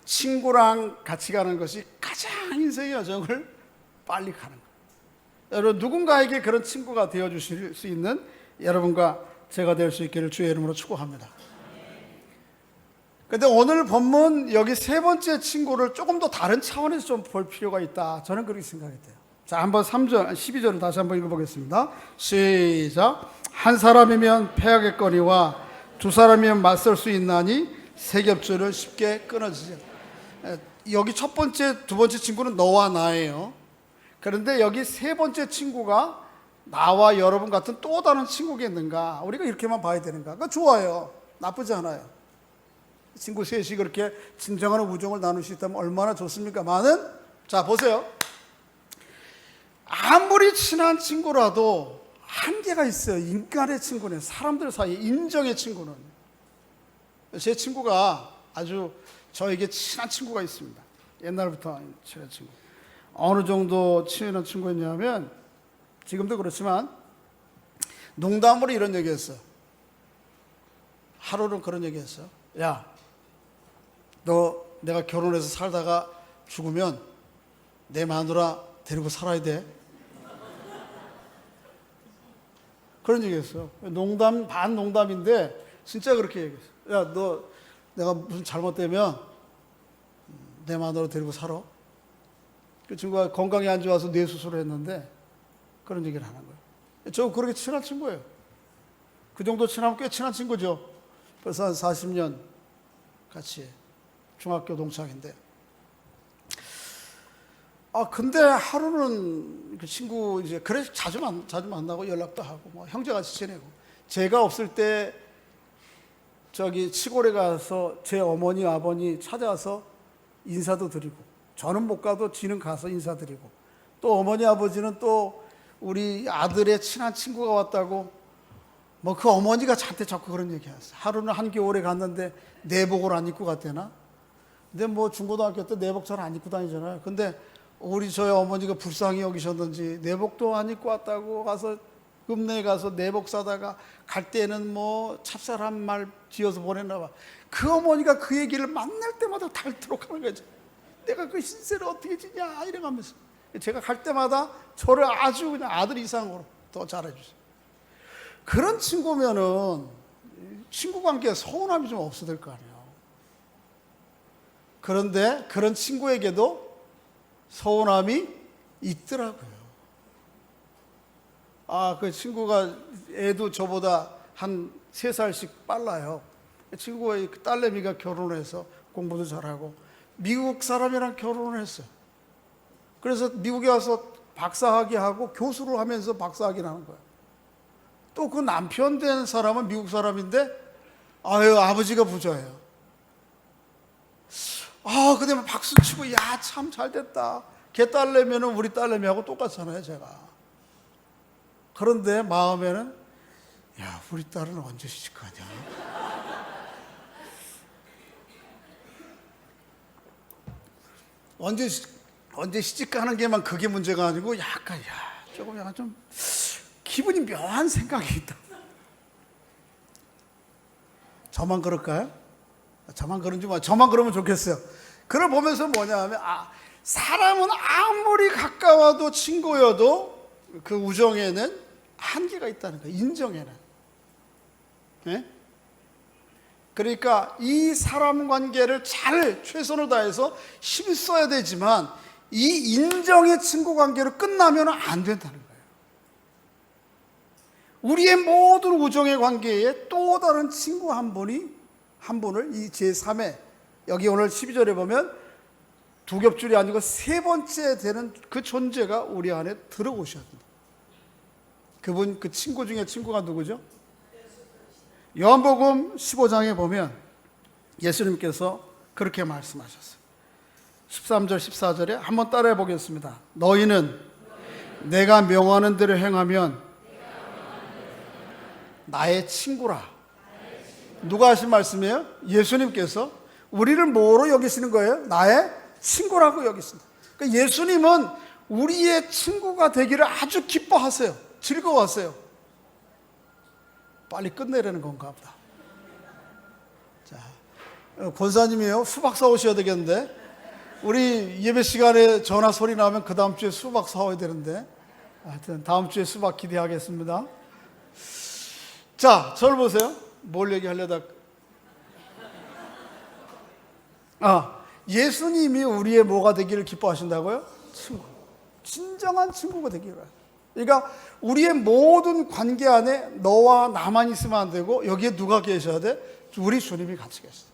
친구랑 같이 가는 것이 가장 인생의 여정을 빨리 가는 거예요. 여러분, 누군가에게 그런 친구가 되어주실 수 있는 여러분과 제가 될 수 있기를 주의 이름으로 축복합니다. 그런데 오늘 본문 여기 세 번째 친구를 조금 더 다른 차원에서 좀 볼 필요가 있다. 저는 그렇게 생각이 돼요. 자, 한번 3절, 12절을 다시 한번 읽어보겠습니다. 시작. 한 사람이면 패하겠거니와 두 사람이면 맞설 수 있나니 세 겹줄을 쉽게 끊어지지. 여기 첫 번째, 두 번째 친구는 너와 나예요. 그런데 여기 세 번째 친구가 나와 여러분 같은 또 다른 친구겠는가? 우리가 이렇게만 봐야 되는가? 그거 좋아요. 나쁘지 않아요. 친구 셋이 그렇게 진정한 우정을 나눌 수 있다면 얼마나 좋습니까만은, 자, 보세요. 아무리 친한 친구라도 한계가 있어요. 인간의 친구는, 사람들 사이에 인정의 친구는. 제 친구가 아주 저에게 친한 친구가 있습니다. 옛날부터 친한 친구. 어느 정도 친한 친구였냐면, 지금도 그렇지만 농담으로 이런 얘기했어요. 하루는 그런 얘기했어요. 야, 너 내가 결혼해서 살다가 죽으면 내 마누라 데리고 살아야 돼. 그런 얘기했어요. 농담 반 농담인데 진짜 그렇게 얘기했어요. 야, 너 내가 무슨 잘못되면 내 마누라 데리고 살아. 그 친구가 건강이 안 좋아서 뇌 수술을 했는데 그런 얘기를 하는 거예요. 저 그렇게 친한 친구예요. 그 정도 친하면 꽤 친한 친구죠. 벌써 한 40년 같이 중학교 동창인데. 근데 하루는 그 친구 이제 그래 자주 만나고 연락도 하고 뭐 형제같이 지내고, 제가 없을 때 저기 시골에 가서 제 어머니 아버니 찾아서 인사도 드리고, 저는 못 가도 지는 가서 인사드리고, 또 어머니 아버지는 또 우리 아들의 친한 친구가 왔다고 뭐 그 어머니가 저한테 자꾸 그런 얘기 하세요. 하루는 한겨울에 갔는데 내복을 안 입고 갔대나? 근데 뭐 중고등학교 때 내복 잘 안 입고 다니잖아요. 근데 우리 저희 어머니가 불쌍히 여기셨는지 내복도 안 입고 왔다고 가서 읍내에 가서 내복 사다가 갈 때는 뭐 찹쌀한 말 지어서 보냈나 봐. 그 어머니가 그 얘기를 만날 때마다 닳도록 하는 거죠. 내가 그 신세를 어떻게 지냐 이래가면서 제가 갈 때마다 저를 아주 그냥 아들 이상으로 더 잘해주세요. 그런 친구면은 친구 관계에 서운함이 좀 없어질 거 아니에요. 그런데 그런 친구에게도 서운함이 있더라고요. 그 친구가 애도 저보다 한 3살씩 빨라요. 친구의 딸내미가 결혼을 해서 공부도 잘하고 미국 사람이랑 결혼을 했어요. 그래서 미국에 와서 박사학위 하고 교수를 하면서 박사학위를 하는 거예요. 또 그 남편 된 사람은 미국 사람인데 아버지가 부자예요. 근데 막 박수 치고 야 참 잘됐다. 걔 딸내미는 우리 딸내미하고 똑같잖아요 제가. 그런데 마음에는 야 우리 딸은 언제 시집가냐. 언제 시집가는 게만 그게 문제가 아니고 약간 조금 약간 좀 기분이 묘한 생각이 있다. 저만 그럴까요? 저만 그런지 뭐 저만 그러면 좋겠어요. 그걸 보면서 뭐냐 하면 사람은 아무리 가까워도 친구여도 그 우정에는 한계가 있다는 거예요. 인정에는. 네? 그러니까 이 사람 관계를 잘 최선을 다해서 힘써야 되지만 이 인정의 친구 관계로 끝나면 안 된다는 거예요. 우리의 모든 우정의 관계에 또 다른 친구 한 분을 이 제3의 여기 오늘 12절에 보면 두 겹줄이 아니고 세 번째 되는 그 존재가 우리 안에 들어오셔야 된다. 그 친구 중에 친구가 누구죠? 요한복음 15장에 보면 예수님께서 그렇게 말씀하셨어요. 13절 14절에 한번 따라해 보겠습니다. 너희는 내가 명하는 대로 행하면 나의 친구라. 누가 하신 말씀이에요? 예수님께서 우리를 뭐로 여기시는 거예요? 나의 친구라고 여기십니다. 그러니까 예수님은 우리의 친구가 되기를 아주 기뻐하세요. 즐거워하세요. 빨리 끝내려는 건가 보다. 자, 권사님이요. 수박 사오셔야 되겠는데 우리 예배 시간에 전화 소리 나면 그 다음 주에 수박 사와야 되는데 하여튼 다음 주에 수박 기대하겠습니다. 자, 저를 보세요. 뭘 얘기하려다 예수님이 우리의 뭐가 되기를 기뻐하신다고요? 친구. 진정한 친구가 되기를. 그러니까 우리의 모든 관계 안에 너와 나만 있으면 안 되고 여기에 누가 계셔야 돼? 우리 주님이 같이 계셔.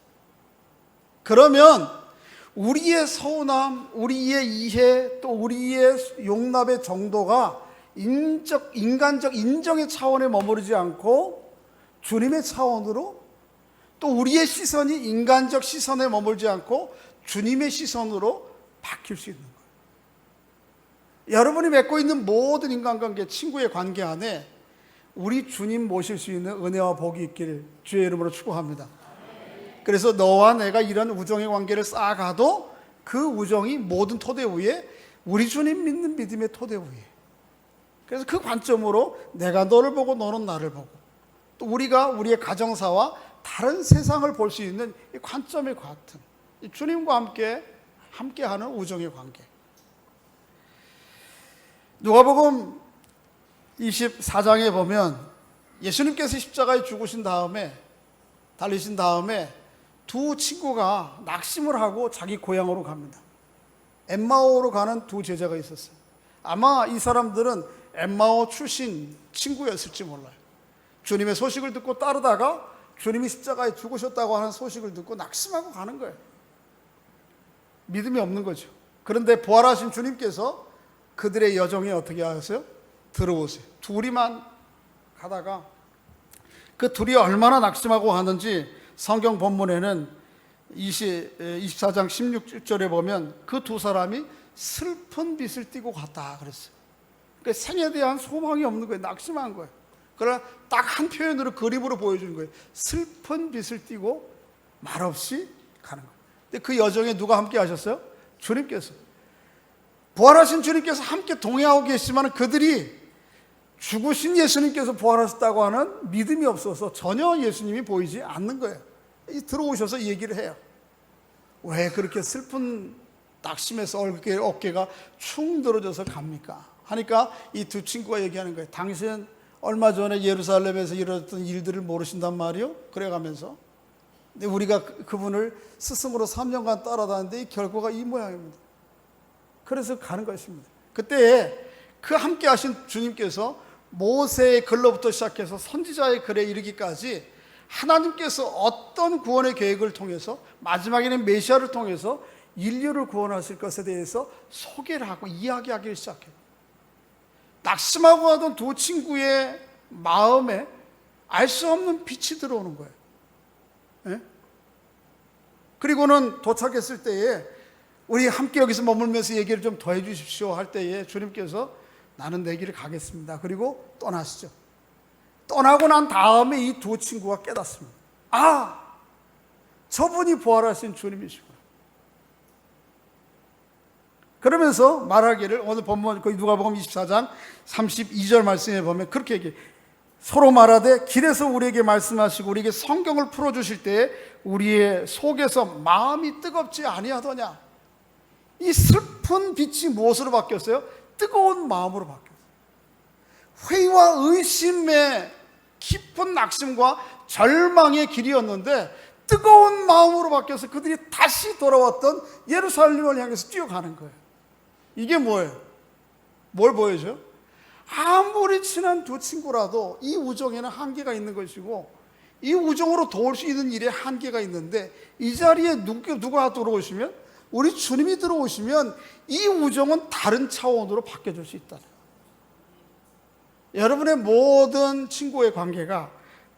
그러면 우리의 서운함, 우리의 이해, 또 우리의 용납의 정도가 인간적 인정의 차원에 머무르지 않고 주님의 차원으로, 또 우리의 시선이 인간적 시선에 머물지 않고 주님의 시선으로 바뀔 수 있는 거예요. 여러분이 맺고 있는 모든 인간관계, 친구의 관계 안에 우리 주님 모실 수 있는 은혜와 복이 있기를 주의 이름으로 축복합니다. 그래서 너와 내가 이런 우정의 관계를 쌓아가도 그 우정이 모든 토대 위에 우리 주님 믿는 믿음의 토대 위에, 그래서 그 관점으로 내가 너를 보고 너는 나를 보고 또 우리가 우리의 가정사와 다른 세상을 볼 수 있는 이 관점이 같은 주님과 함께하는 우정의 관계. 누가복음 24장에 보면 예수님께서 십자가에 죽으신 다음에 달리신 다음에 두 친구가 낙심을 하고 자기 고향으로 갑니다. 엠마오로 가는 두 제자가 있었어요. 아마 이 사람들은 엠마오 출신 친구였을지 몰라요. 주님의 소식을 듣고 따르다가 주님이 십자가에 죽으셨다고 하는 소식을 듣고 낙심하고 가는 거예요. 믿음이 없는 거죠. 그런데 부활하신 주님께서 그들의 여정에 어떻게 하셨어요? 들어오세요. 둘이만 가다가 그 둘이 얼마나 낙심하고 하는지 성경 본문에는 24장 16절에 보면 그 두 사람이 슬픈 빛을 띠고 갔다 그랬어요. 그러니까 생에 대한 소망이 없는 거예요. 낙심한 거예요. 그러나 딱 한 표현으로 그림으로 보여주는 거예요. 슬픈 빛을 띠고 말없이 가는 거예요. 근데 그 여정에 누가 함께 하셨어요? 주님께서. 부활하신 주님께서 함께 동행하고 계시지만 그들이 죽으신 예수님께서 부활하셨다고 하는 믿음이 없어서 전혀 예수님이 보이지 않는 거예요. 들어오셔서 얘기를 해요. 왜 그렇게 슬픈 낙심에서 어깨가 축 늘어져서 갑니까? 하니까 이 두 친구가 얘기하는 거예요. 당신 얼마 전에 예루살렘에서 일어났던 일들을 모르신단 말이요? 그래가면서. 근데 우리가 그분을 스승으로 3년간 따라다녔는데 이 결과가 이 모양입니다. 그래서 가는 것입니다. 그때 그 함께 하신 주님께서 모세의 글로부터 시작해서 선지자의 글에 이르기까지 하나님께서 어떤 구원의 계획을 통해서 마지막에는 메시아를 통해서 인류를 구원하실 것에 대해서 소개를 하고 이야기하기 시작해요. 낙심하고 하던 두 친구의 마음에 알 수 없는 빛이 들어오는 거예요. 네? 그리고는 도착했을 때에 우리 함께 여기서 머물면서 얘기를 좀 더 해주십시오 할 때에 주님께서 나는 내 길을 가겠습니다. 그리고 떠나시죠. 떠나고 난 다음에 이 두 친구가 깨닫습니다. 아, 저분이 부활하신 주님이시구나. 그러면서 말하기를 오늘 본문 누가복음 24장 32절 말씀에 보면 그렇게 얘기해요. 서로 말하되 길에서 우리에게 말씀하시고 우리에게 성경을 풀어주실 때에 우리의 속에서 마음이 뜨겁지 아니하더냐. 이 슬픈 빛이 무엇으로 바뀌었어요? 뜨거운 마음으로 바뀌었어요. 회의와 의심의 깊은 낙심과 절망의 길이었는데 뜨거운 마음으로 바뀌어서 그들이 다시 돌아왔던 예루살렘을 향해서 뛰어가는 거예요. 이게 뭐예요? 뭘 보여줘요? 아무리 친한 두 친구라도 이 우정에는 한계가 있는 것이고 이 우정으로 도울 수 있는 일에 한계가 있는데 이 자리에 누가 들어오시면 우리 주님이 들어오시면 이 우정은 다른 차원으로 바뀌어질 수 있다. 여러분의 모든 친구의 관계가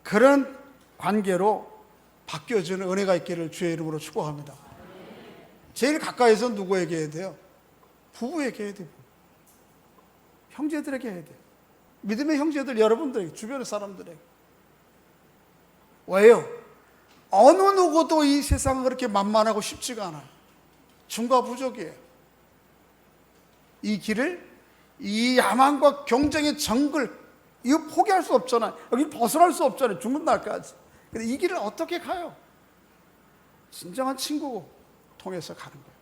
그런 관계로 바뀌어지는 은혜가 있기를 주의 이름으로 축복합니다. 제일 가까이서 누구에게 해야 돼요? 부부에게 해야 돼요. 형제들에게 해야 돼요. 믿음의 형제들 여러분들에게, 주변의 사람들에게. 왜요? 어느 누구도 이 세상은 그렇게 만만하고 쉽지가 않아요. 중과부족이에요. 이 길을, 이 야망과 경쟁의 정글, 이거 포기할 수 없잖아요. 여기 벗어날 수 없잖아요. 죽는 날까지. 근데 이 길을 어떻게 가요? 진정한 친구 통해서 가는 거예요.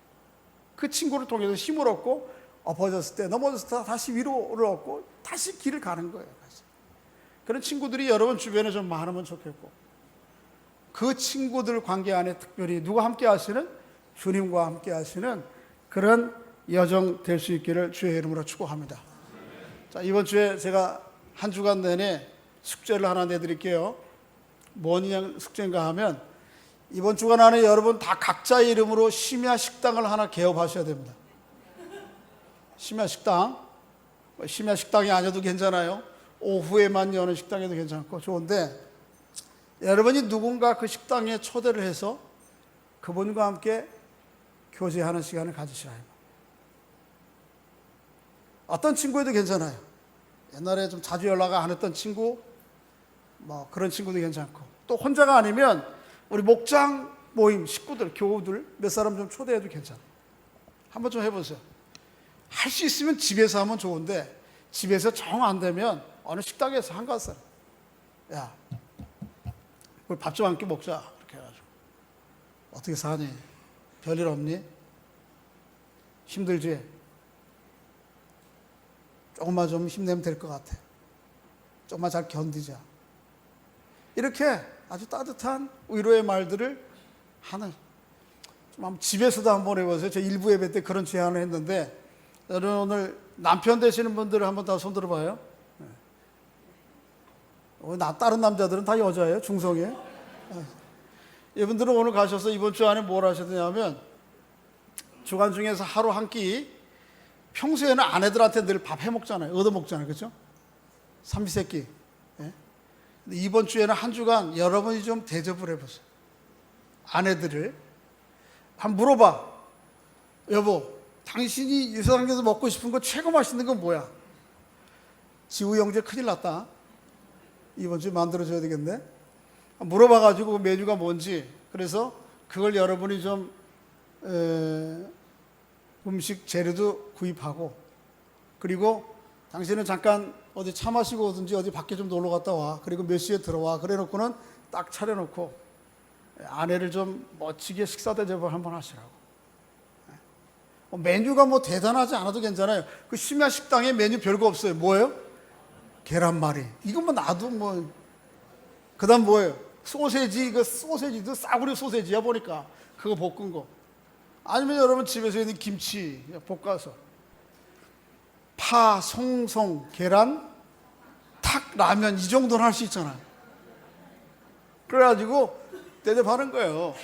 그 친구를 통해서 힘을 얻고 엎어졌을 때, 넘어졌을 때 다시 위로를 얻고 다시 길을 가는 거예요. 그런 친구들이 여러분 주변에 좀 많으면 좋겠고, 그 친구들 관계 안에 특별히 누가 함께 하시는? 주님과 함께 하시는 그런 여정 될 수 있기를 주의 이름으로 축복합니다. 자, 이번 주에 제가 한 주간 내내 숙제를 하나 내드릴게요. 뭔 숙제인가 하면 이번 주간 안에 여러분 다 각자의 이름으로 심야 식당을 하나 개업하셔야 됩니다. 심야 식당, 심야 식당이 아니어도 괜찮아요. 오후에만 여는 식당에도 괜찮고 좋은데 여러분이 누군가 그 식당에 초대를 해서 그분과 함께 교제하는 시간을 가지시라요. 어떤 친구에도 괜찮아요. 옛날에 좀 자주 연락 안 했던 친구, 뭐 그런 친구도 괜찮고, 또 혼자가 아니면 우리 목장 모임 식구들, 교우들 몇 사람 좀 초대해도 괜찮아요. 한번 좀 해보세요. 할 수 있으면 집에서 하면 좋은데 집에서 정 안 되면 어느 식당에서 한가사람, 야, 우리 밥 좀 함께 먹자 이렇게 해가지고 어떻게 사니? 별일 없니? 힘들지? 조금만 좀 힘내면 될 것 같아. 조금만 잘 견디자. 이렇게 아주 따뜻한 위로의 말들을 하는, 좀 한번 집에서도 한번 해보세요. 저 일부 예배 때 그런 제안을 했는데, 여러분 오늘 남편 되시는 분들을 한번 다 손들어 봐요. 다른 남자들은 다 여자예요. 중성이에요. 이분들은 오늘 가셔서 이번 주 안에 뭘 하셨냐면 주간 중에서 하루 한 끼, 평소에는 아내들한테 늘 밥 해먹잖아요. 얻어먹잖아요. 그렇죠? 삼시세끼. 예? 근데 이번 주에는 한 주간 여러분이 좀 대접을 해보세요. 아내들을. 한번 물어봐. 여보, 당신이 이 세상에서 먹고 싶은 거 최고 맛있는 건 뭐야? 지우 형제 큰일 났다. 이번 주에 만들어줘야 되겠네. 물어봐가지고 메뉴가 뭔지, 그래서 그걸 여러분이 좀 음식 재료도 구입하고, 그리고 당신은 잠깐 어디 차 마시고 오든지 어디 밖에 좀 놀러 갔다 와. 그리고 몇 시에 들어와. 그래 놓고는 딱 차려놓고 아내를 좀 멋지게 식사 대접을 한번 하시라고. 메뉴가 뭐 대단하지 않아도 괜찮아요. 그 심야 식당에 메뉴 별거 없어요. 뭐예요? 계란말이. 이건 뭐 놔도 뭐. 그 다음 뭐예요? 소세지. 그 소세지도 싸구려 소세지야 보니까. 그거 볶은 거. 아니면 여러분 집에서 있는 김치 볶아서. 파, 송송, 계란, 탁, 라면 이 정도는 할 수 있잖아요. 그래가지고 대접하는 거예요.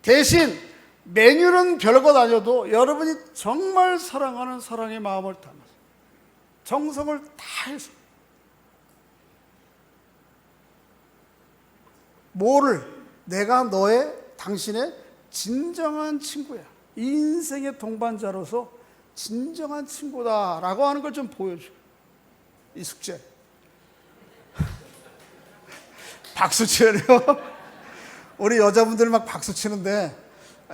대신 메뉴는 별것 아니어도 여러분이 정말 사랑하는 사랑의 마음을 담아서 정성을 다해서 뭐를 내가 당신의 진정한 친구야, 인생의 동반자로서 진정한 친구다라고 하는 걸 좀 보여줘. 이 숙제. 박수 쳐요. 우리 여자분들 막 박수 치는데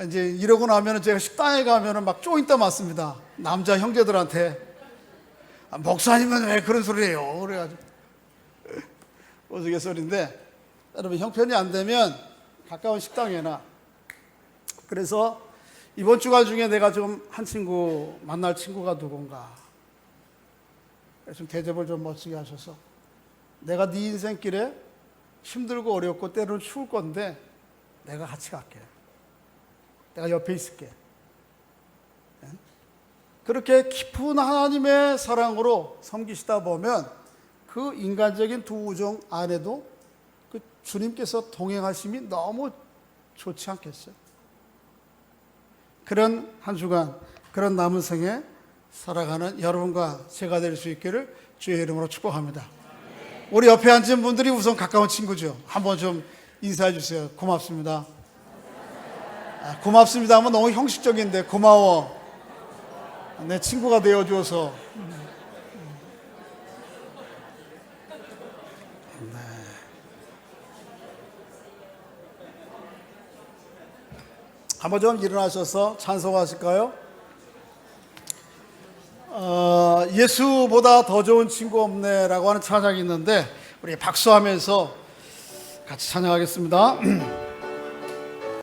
이제 이러고 나면은 제가 식당에 가면은 막 쪼인다 맞습니다. 남자 형제들한테. 목사님은 왜 그런 소리 해요? 그래가지고 우스갯소리인데, 여러분 형편이 안 되면 가까운 식당에나. 그래서 이번 주간 중에 내가 좀 한 친구 만날 친구가 누군가 좀 대접을 좀 멋지게 하셔서, 내가 네 인생길에 힘들고 어렵고 때로는 추울 건데 내가 같이 갈게. 내가 옆에 있을게. 그렇게 깊은 하나님의 사랑으로 섬기시다 보면 그 인간적인 두 우정 안에도 그 주님께서 동행하심이 너무 좋지 않겠어요? 그런 한 주간, 그런 남은 생에 살아가는 여러분과 제가 될 수 있기를 주의 이름으로 축복합니다. 우리 옆에 앉은 분들이 우선 가까운 친구죠. 한번 좀 인사해 주세요. 고맙습니다. 고맙습니다 하면 너무 형식적인데, 고마워. 내 친구가 되어줘서. 네. 한번 좀 일어나셔서 찬송하실까요? 예수보다 더 좋은 친구 없네 라고 하는 찬양이 있는데, 우리 박수하면서 같이 찬양하겠습니다.